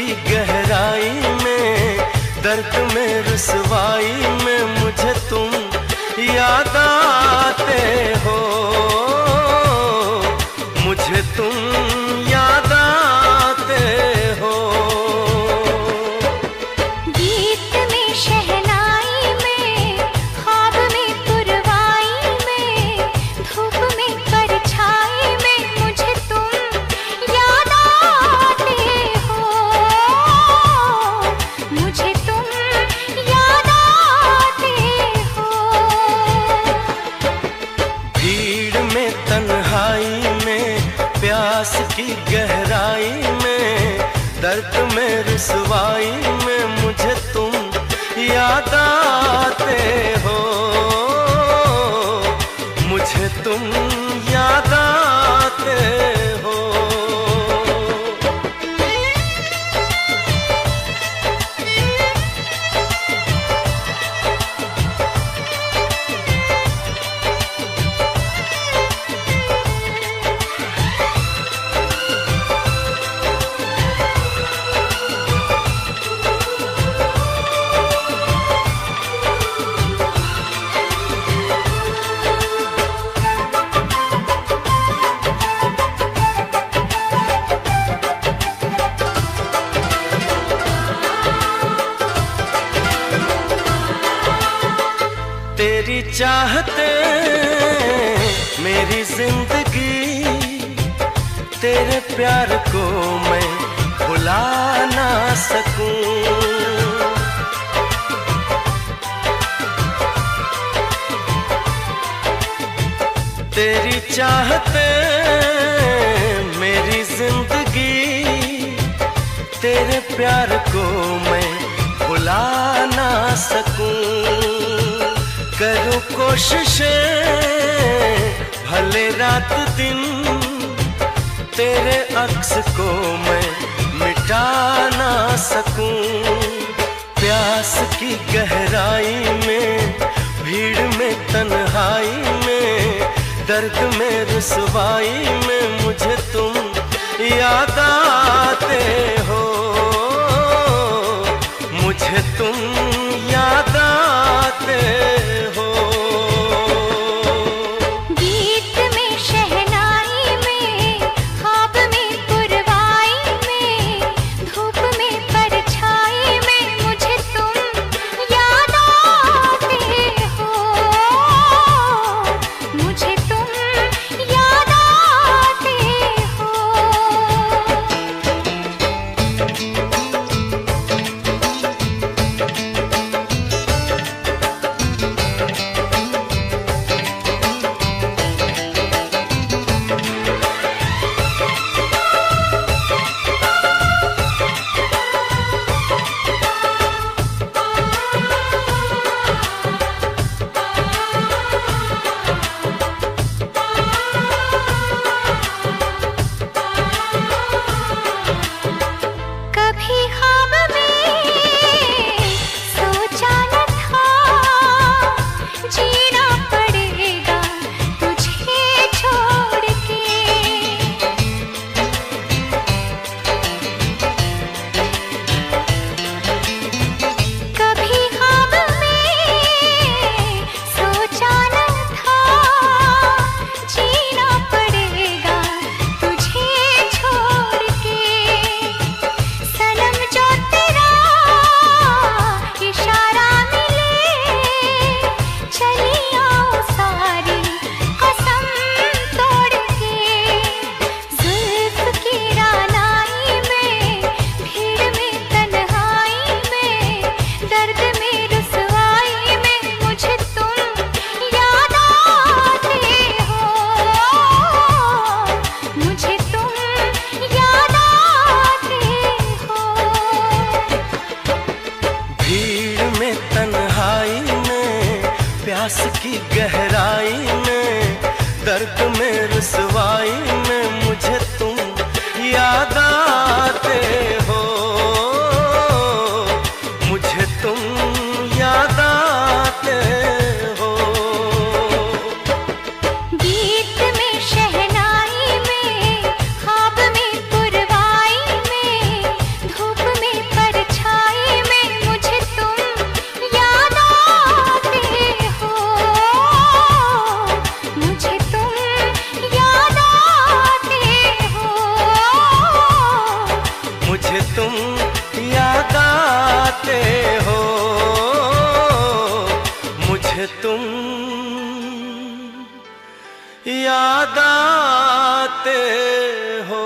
की गहराई में, दर्द में रुसवाई में मुझे तुम याद आते हो, मुझे तुम याद आते हो। गीत में शहनाई में, ख्वाब में पुरवाई में, धूप में परछाई में मुझे तुम याद आते हो, मुझे तुम याद आते हो। भीड़ में तन्हाई में, प्यास की गहराई में, दर्द में रुसवाई में मुझे तुम याद आते हो, मुझे तुम याद आते हो। तेरी चाहते मेरी जिंदगी, तेरे प्यार को मैं भुला ना सकूं। तेरी चाहते मेरी जिंदगी, तेरे प्यार को मैं भुला ना सकूं। करूं कोशिशें भले रात दिन, तेरे अक्स को मैं मिटा ना सकूं। प्यास की गहराई में, भीड़ में तन्हाई में, दर्द में रुसवाई में मुझे तुम याद आते हो, मुझे तुम याद आते हो। गीत में शहनाई में, ख्वाब में पुरवाई में, धूप में परछाई में मुझे तुम याद आते हो, मुझे तुम याद आते हो। कभी ख्वाब में सोचा न था, जीना पड़ेगा तुझे छोड़ के। कभी ख्वाब में सोचा न था, जीना पड़ेगा तुझे छोड़ के। सनम जो तेरा इशारा मिले, चली आओ सारी कसम तोड़ के। जुल्फ की रानाई में, भीड़ में तन्हाई में, दर्द में रुसवाई में मुझे तुम याद आते हो, मुझे तुम याद आते हो। भीड़ में तन्हाई में, प्यास की गहराई में, दर्द में रुसवाई में मुझे तुम याद आते हो, मुझे तुम याद आते हो। गीत में शहनाई में, ख्वाब में पुरवाई में, धूप मुझे तुम याद आते हो।